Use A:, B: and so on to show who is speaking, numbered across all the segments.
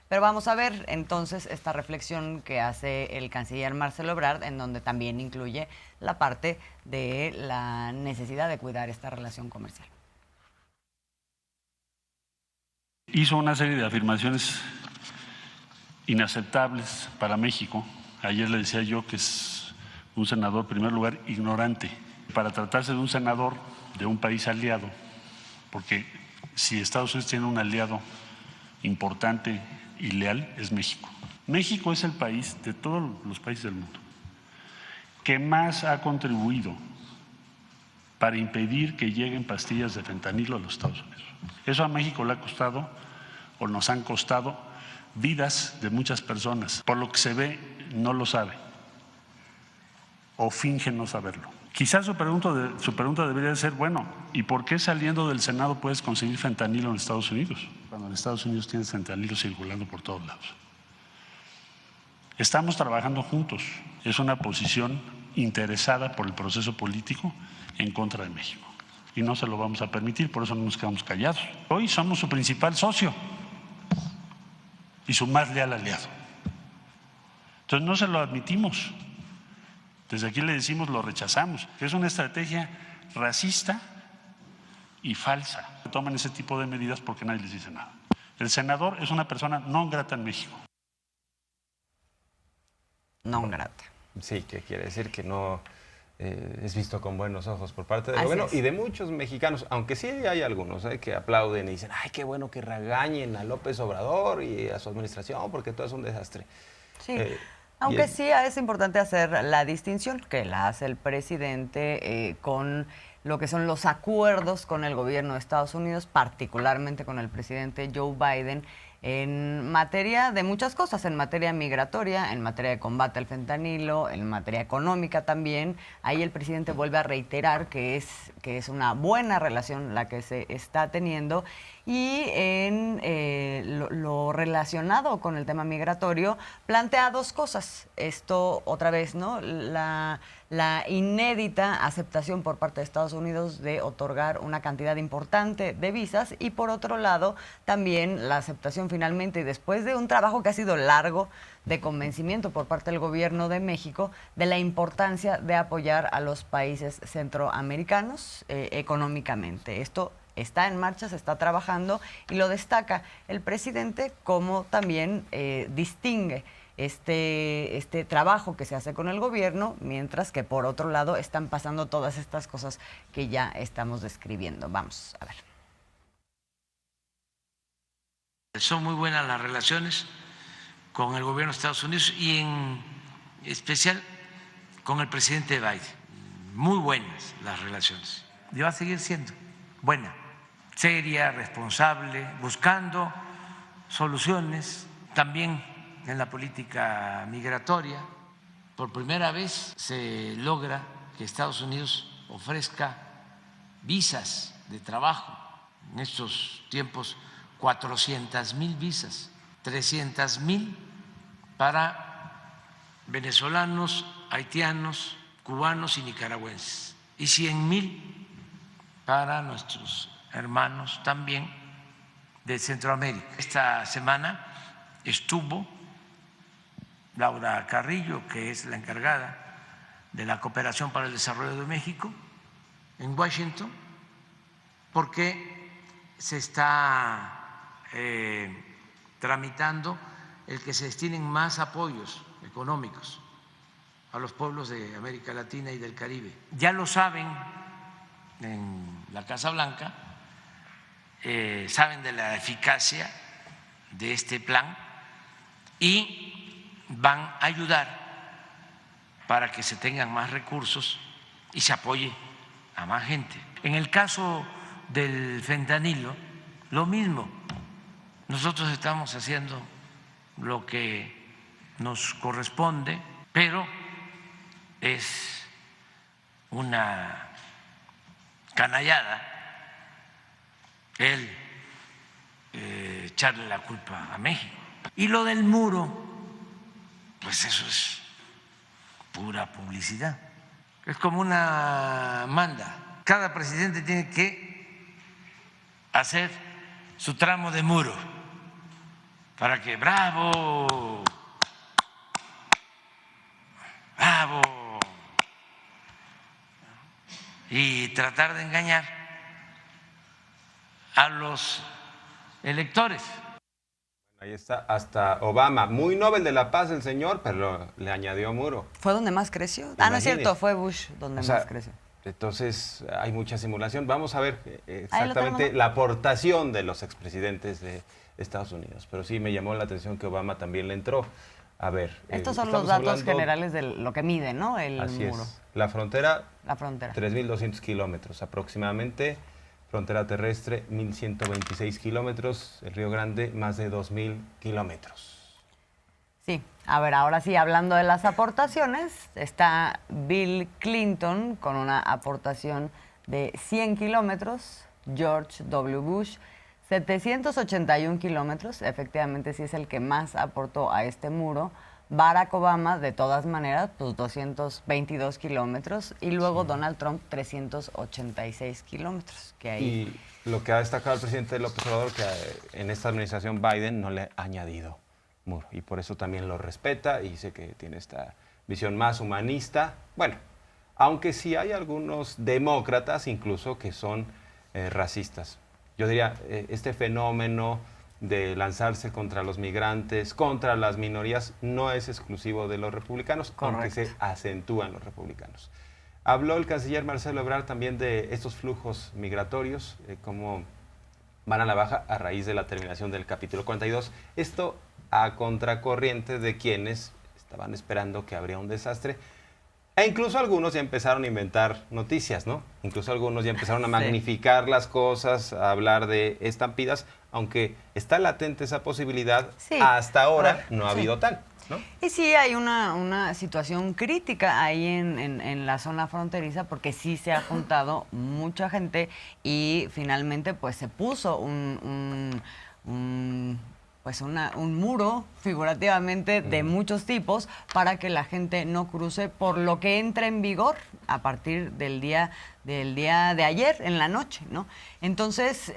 A: Pero vamos a ver entonces esta reflexión que hace el canciller Marcelo Ebrard, en donde también incluye la parte de la necesidad de cuidar esta relación comercial.
B: Hizo una serie de afirmaciones inaceptables para México. Ayer le decía yo que es un senador, en primer lugar, ignorante. Para tratarse de un senador de un país aliado, porque si Estados Unidos tiene un aliado importante y leal, es México. México es el país de todos los países del mundo que más ha contribuido para impedir que lleguen pastillas de fentanilo a los Estados Unidos. Eso a México le ha costado, o nos han costado, vidas de muchas personas. Por lo que se ve, no lo sabe o finge no saberlo. Quizás su pregunta debería ser, bueno, ¿y por qué saliendo del Senado puedes conseguir fentanilo en Estados Unidos? Cuando en Estados Unidos tienes fentanilo circulando por todos lados. Estamos trabajando juntos. Es una posición interesada por el proceso político en contra de México. Y no se lo vamos a permitir, por eso no nos quedamos callados. Hoy somos su principal socio y su más leal aliado. Entonces no se lo admitimos. Desde aquí le decimos, lo rechazamos, que es una estrategia racista y falsa. Toman ese tipo de medidas porque nadie les dice nada. El senador es una persona non grata en México.
A: Non grata.
C: Sí, que quiere decir que no es visto con buenos ojos por parte del gobierno y de muchos mexicanos, aunque sí hay algunos que aplauden y dicen, ay, qué bueno que regañen a López Obrador y a su administración porque todo es un desastre.
A: Sí. Aunque sí es importante hacer la distinción que la hace el presidente con lo que son los acuerdos con el gobierno de Estados Unidos, particularmente con el presidente Joe Biden, en materia de muchas cosas, en materia migratoria, en materia de combate al fentanilo, en materia económica también. Ahí el presidente vuelve a reiterar que es una buena relación la que se está teniendo. Y en lo relacionado con el tema migratorio, plantea dos cosas. Esto, otra vez, ¿no? La inédita aceptación por parte de Estados Unidos de otorgar una cantidad importante de visas y, por otro lado, también la aceptación finalmente, y después de un trabajo que ha sido largo de convencimiento por parte del gobierno de México, de la importancia de apoyar a los países centroamericanos económicamente. Esto está en marcha, se está trabajando y lo destaca el presidente, como también distingue este trabajo que se hace con el gobierno, mientras que por otro lado están pasando todas estas cosas que ya estamos describiendo. Vamos a ver.
D: Son muy buenas las relaciones con el gobierno de Estados Unidos y en especial con el presidente Biden. Muy buenas las relaciones. Y va a seguir siendo buena, seria, responsable, buscando soluciones también en la política migratoria. Por primera vez se logra que Estados Unidos ofrezca visas de trabajo. En estos tiempos, 400,000 visas, 300,000 para venezolanos, haitianos, cubanos y nicaragüenses, y 100,000 para nuestros hermanos también de Centroamérica. Esta semana estuvo Laura Carrillo, que es la encargada de la cooperación para el desarrollo de México, en Washington, porque se está tramitando el que se destinen más apoyos económicos a los pueblos de América Latina y del Caribe. Ya lo saben en la Casa Blanca, saben de la eficacia de este plan y van a ayudar para que se tengan más recursos y se apoye a más gente. En el caso del fentanilo, lo mismo. Nosotros estamos haciendo lo que nos corresponde, pero es una canallada el echarle la culpa a México. Y lo del muro, pues eso es pura publicidad. Es como una manda. Cada presidente tiene que hacer su tramo de muro para que bravo, bravo, y tratar de engañar a los electores.
C: Ahí está, hasta Obama, muy Nobel de la Paz el señor, pero le añadió muro.
A: ¿Fue donde más creció? Ah, no es cierto, fue Bush donde más creció.
C: Entonces hay mucha simulación. Vamos a ver exactamente la aportación de los expresidentes de Estados Unidos. Pero sí me llamó la atención que Obama también le entró. A ver.
A: Estos son los datos generales de lo que mide, ¿no? El
C: así
A: muro.
C: Es. La frontera.
A: 3.200
C: kilómetros aproximadamente. Frontera terrestre, 1.126 kilómetros. El Río Grande, más de 2.000 kilómetros.
A: Sí, a ver, ahora sí, hablando de las aportaciones, está Bill Clinton con una aportación de 100 kilómetros, George W. Bush, 781 kilómetros, efectivamente sí es el que más aportó a este muro. Barack Obama, de todas maneras, pues 222 kilómetros. Y luego Donald Trump, 386 kilómetros.
C: Y lo que ha destacado el presidente López Obrador, que en esta administración Biden no le ha añadido muro. Y por eso también lo respeta y dice que tiene esta visión más humanista. Bueno, aunque sí hay algunos demócratas incluso que son racistas. Yo diría, este fenómeno de lanzarse contra los migrantes, contra las minorías, no es exclusivo de los republicanos, aunque se acentúan los republicanos. Habló el canciller Marcelo Ebrard también de estos flujos migratorios, cómo van a la baja a raíz de la terminación del capítulo 42. Esto a contracorriente de quienes estaban esperando que habría un desastre. E incluso algunos ya empezaron a inventar noticias, ¿no? Incluso algunos ya empezaron a magnificar las cosas, a hablar de estampidas, aunque está latente esa posibilidad, hasta ahora no ha habido tal, ¿no?
A: Y sí hay una situación crítica ahí en la zona fronteriza, porque sí se ha juntado mucha gente y finalmente pues se puso un muro, figurativamente, de muchos tipos para que la gente no cruce, por lo que entra en vigor a partir del día de ayer, en la noche, ¿no? Entonces,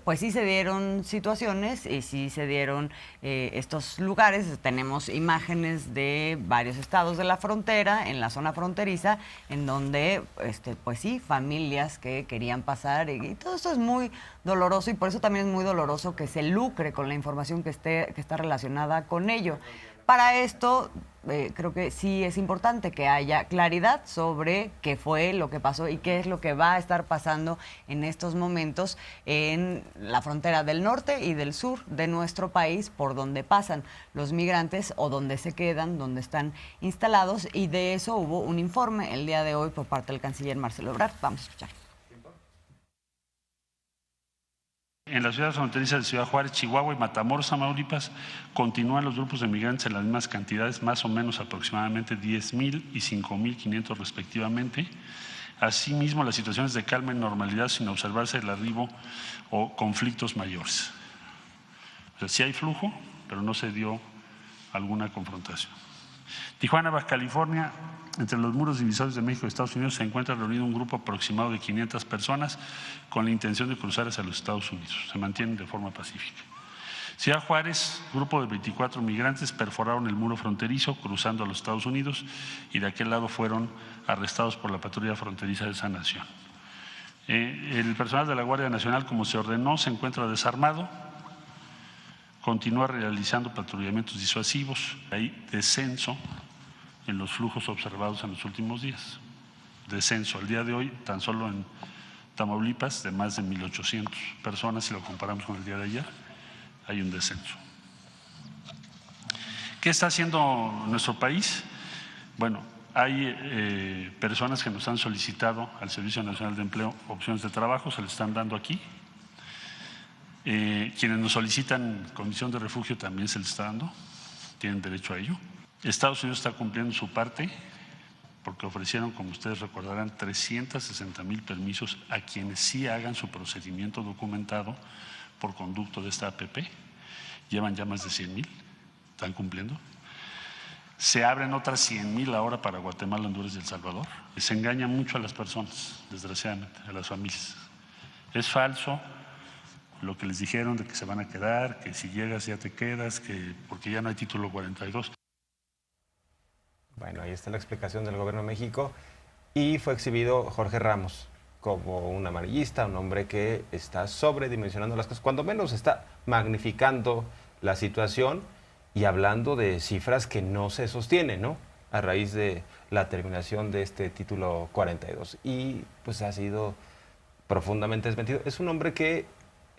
A: pues sí se dieron situaciones y sí se dieron estos lugares. Tenemos imágenes de varios estados de la frontera, en la zona fronteriza, en donde, pues sí, familias que querían pasar y todo esto es muy doloroso, y por eso también es muy doloroso que se lucre con la información que está relacionada con ello. Para esto, creo que sí es importante que haya claridad sobre qué fue lo que pasó y qué es lo que va a estar pasando en estos momentos en la frontera del norte y del sur de nuestro país, por donde pasan los migrantes o donde se quedan, donde están instalados, y de eso hubo un informe el día de hoy por parte del canciller Marcelo Ebrard. Vamos a escuchar.
B: En las ciudades fronterizas de Ciudad Juárez, Chihuahua y Matamoros, Tamaulipas, continúan los grupos de migrantes en las mismas cantidades, más o menos aproximadamente 10,000 y 5,500 respectivamente. Asimismo, las situaciones de calma y normalidad sin observarse el arribo o conflictos mayores. O sea, sí hay flujo, pero no se dio alguna confrontación. Tijuana, Baja California. Entre los muros divisorios de México y Estados Unidos se encuentra reunido un grupo aproximado de 500 personas con la intención de cruzar hacia los Estados Unidos. Se mantienen de forma pacífica. Ciudad Juárez, grupo de 24 migrantes perforaron el muro fronterizo cruzando a los Estados Unidos y de aquel lado fueron arrestados por la patrulla fronteriza de esa nación. El personal de la Guardia Nacional, como se ordenó, se encuentra desarmado, continúa realizando patrullamientos disuasivos. Hay descenso en los flujos observados en los últimos días. Descenso. Al día de hoy, tan solo en Tamaulipas, de más de 1,800 personas, si lo comparamos con el día de ayer, hay un descenso. ¿Qué está haciendo nuestro país? Bueno, hay personas que nos han solicitado al Servicio Nacional de Empleo opciones de trabajo, se les están dando aquí. Quienes nos solicitan condición de refugio también se les está dando, tienen derecho a ello. Estados Unidos está cumpliendo su parte porque ofrecieron, como ustedes recordarán, 360,000 permisos a quienes sí hagan su procedimiento documentado por conducto de esta APP. Llevan ya más de 100,000, están cumpliendo. Se abren otras 100,000 ahora para Guatemala, Honduras y El Salvador. Se engaña mucho a las personas, desgraciadamente, a las familias. Es falso. lo que les dijeron de que se van a quedar, que si llegas ya te quedas, que porque ya no hay título 42.
C: Bueno, ahí está la explicación del Gobierno de México. Y fue exhibido Jorge Ramos como un amarillista, un hombre que está sobredimensionando las cosas, cuando menos está magnificando la situación y hablando de cifras que no se sostienen, ¿no? A raíz de la terminación de este título 42. Y pues ha sido profundamente desmentido. Es un hombre que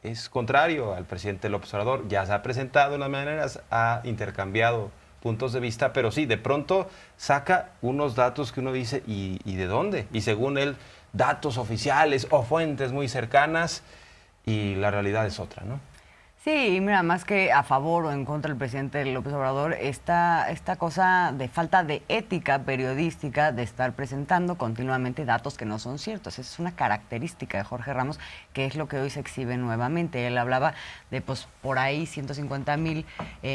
C: es contrario al presidente López Obrador, ya se ha presentado de las maneras, ha intercambiado puntos de vista, pero sí, de pronto saca unos datos que uno dice, ¿y de dónde? Y según él, datos oficiales o fuentes muy cercanas, y la realidad es otra, ¿no?
A: Sí, y mira, más que a favor o en contra del presidente López Obrador, esta cosa de falta de ética periodística de estar presentando continuamente datos que no son ciertos. Esa es una característica de Jorge Ramos, que es lo que hoy se exhibe nuevamente. Él hablaba de, pues, por ahí 150,000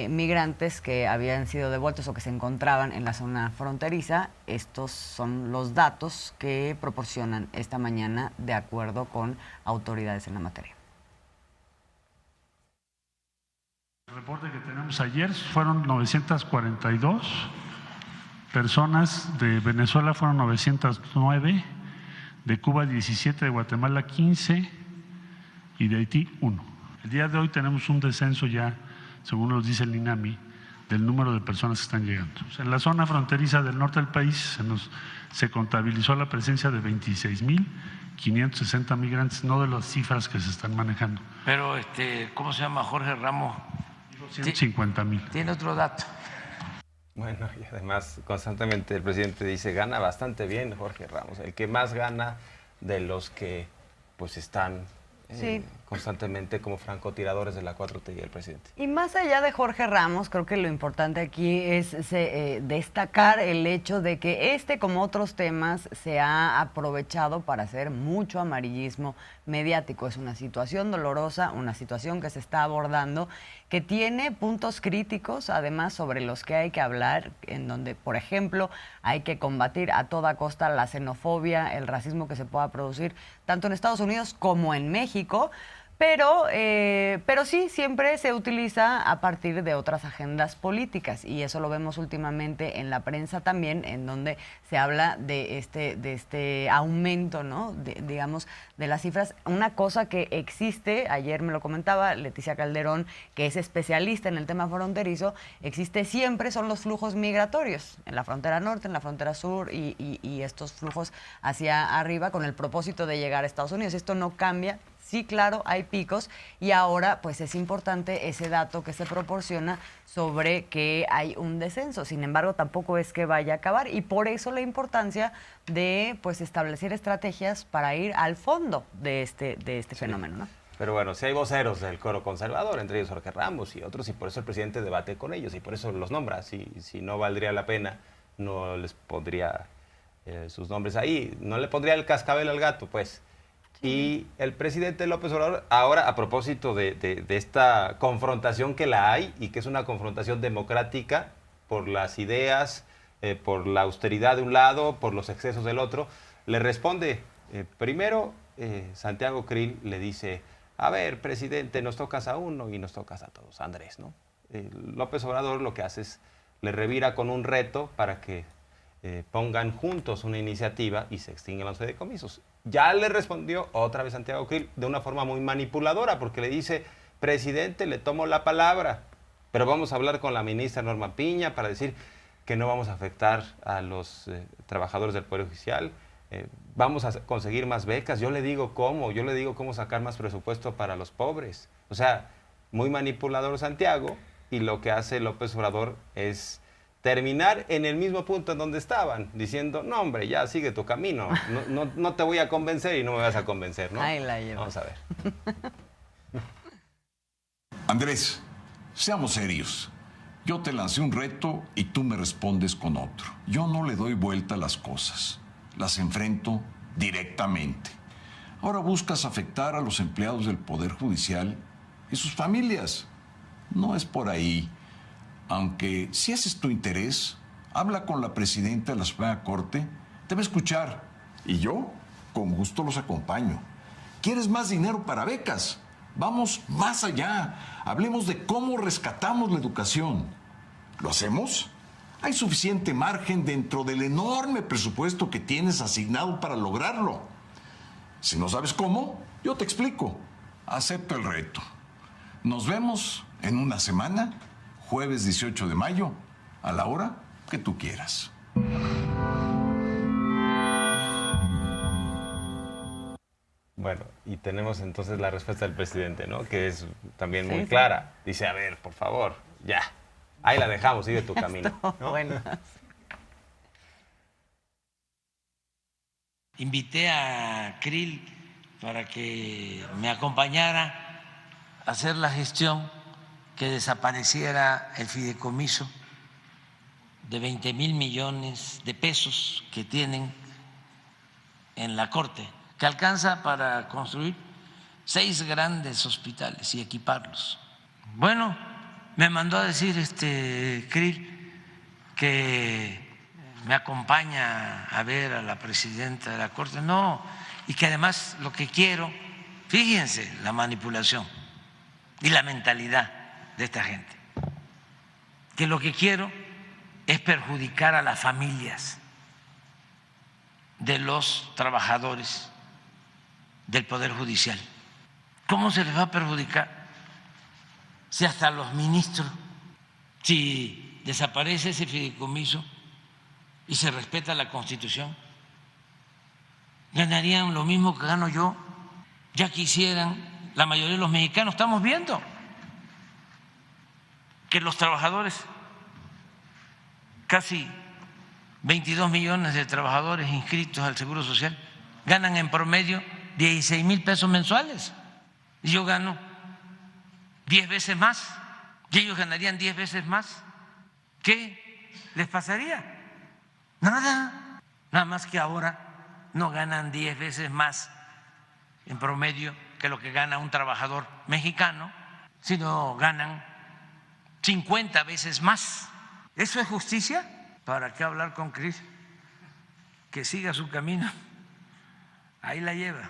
A: migrantes que habían sido devueltos o que se encontraban en la zona fronteriza. Estos son los datos que proporcionan esta mañana de acuerdo con autoridades en la materia.
B: El reporte que tenemos ayer fueron 942 personas, de Venezuela fueron 909, de Cuba 17, de Guatemala 15 y de Haití 1. El día de hoy tenemos un descenso ya, según nos dice el INAMI, del número de personas que están llegando. O sea, en la zona fronteriza del norte del país se contabilizó la presencia de 26,560 migrantes, no de las cifras que se están manejando.
D: Pero, ¿cómo se llama Jorge Ramos?
B: 150,000.
D: Tiene otro dato.
C: Bueno, y además constantemente el presidente dice, gana bastante bien Jorge Ramos, el que más gana de los que pues están constantemente como francotiradores de la 4T y el presidente.
A: Y más allá de Jorge Ramos, creo que lo importante aquí es destacar el hecho de que como otros temas, se ha aprovechado para hacer mucho amarillismo mediático. Es una situación dolorosa, una situación que se está abordando, que tiene puntos críticos, además, sobre los que hay que hablar, en donde, por ejemplo, hay que combatir a toda costa la xenofobia, el racismo que se pueda producir, tanto en Estados Unidos como en México. Pero sí, siempre se utiliza a partir de otras agendas políticas, y eso lo vemos últimamente en la prensa también, en donde se habla de este aumento, ¿no? Digamos, de las cifras. Una cosa que existe, ayer me lo comentaba Leticia Calderón, que es especialista en el tema fronterizo, existe siempre, son los flujos migratorios en la frontera norte, en la frontera sur, y estos flujos hacia arriba con el propósito de llegar a Estados Unidos. Esto no cambia. Sí, claro, hay picos, y ahora pues es importante ese dato que se proporciona sobre que hay un descenso. Sin embargo, tampoco es que vaya a acabar, y por eso la importancia de pues establecer estrategias para ir al fondo de este fenómeno, ¿no?
C: Pero bueno, si hay voceros del coro conservador, entre ellos Jorge Ramos y otros, y por eso el presidente debate con ellos, y por eso los nombra. Si no valdría la pena, no les pondría sus nombres ahí, no le pondría el cascabel al gato, pues. Y el presidente López Obrador, ahora a propósito de esta confrontación que la hay, y que es una confrontación democrática por las ideas, por la austeridad de un lado, por los excesos del otro, le responde. Primero, Santiago Krill le dice, a ver, presidente, nos tocas a uno y nos tocas a todos, Andrés, ¿no? López Obrador lo que hace es, le revira con un reto para que pongan juntos una iniciativa y se extinguen los fideicomisos. Ya le respondió otra vez Santiago Krill de una forma muy manipuladora, porque le dice, presidente, le tomo la palabra, pero vamos a hablar con la ministra Norma Piña para decir que no vamos a afectar a los trabajadores del Poder Judicial, vamos a conseguir más becas, yo le digo cómo sacar más presupuesto para los pobres. O sea, muy manipulador Santiago, y lo que hace López Obrador es terminar en el mismo punto en donde estaban, diciendo, no, hombre, ya sigue tu camino, no te voy a convencer y no me vas a convencer, ¿no?
A: Ahí la llevo.
C: Vamos a ver.
E: Andrés, seamos serios. Yo te lancé un reto y tú me respondes con otro. Yo no le doy vuelta a las cosas, las enfrento directamente. Ahora buscas afectar a los empleados del Poder Judicial y sus familias. No es por ahí. Aunque si ese es tu interés, habla con la presidenta de la Suprema Corte, te va a escuchar. Y yo, con gusto, los acompaño. ¿Quieres más dinero para becas? Vamos más allá. Hablemos de cómo rescatamos la educación. ¿Lo hacemos? Hay suficiente margen dentro del enorme presupuesto que tienes asignado para lograrlo. Si no sabes cómo, yo te explico. Acepto el reto. Nos vemos en una semana, jueves 18 de mayo, a la hora que tú quieras.
C: Bueno, y tenemos entonces la respuesta del presidente, ¿no? Que es también muy clara. Dice, a ver, por favor, ya. Ahí la dejamos, sigue tu camino, ¿no?
A: Bueno.
D: Invité a Krill para que me acompañara a hacer la gestión que desapareciera el fideicomiso de 20,000 millones de pesos que tienen en la Corte, que alcanza para construir 6 grandes hospitales y equiparlos. Bueno, me mandó a decir Krill que me acompaña a ver a la presidenta de la Corte. No, y que además lo que quiero, fíjense la manipulación y la mentalidad de esta gente, que lo que quiero es perjudicar a las familias de los trabajadores del Poder Judicial. ¿Cómo se les va a perjudicar si hasta los ministros, si desaparece ese fideicomiso y se respeta la Constitución, ganarían lo mismo que gano yo? Ya quisieran la mayoría de los mexicanos. Estamos viendo que los trabajadores, casi 22 millones de trabajadores inscritos al Seguro Social, ganan en promedio 16,000 pesos mensuales. Y yo gano 10 veces más, y ellos ganarían 10 veces más. ¿Qué les pasaría? Nada. Nada más que ahora no ganan 10 veces más en promedio que lo que gana un trabajador mexicano, sino ganan 50 veces más. ¿Eso es justicia? ¿Para qué hablar con Krill? Que siga su camino. Ahí la lleva.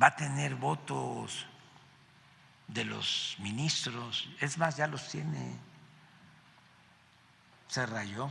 D: Va a tener votos de los ministros, es más, ya los tiene, se rayó.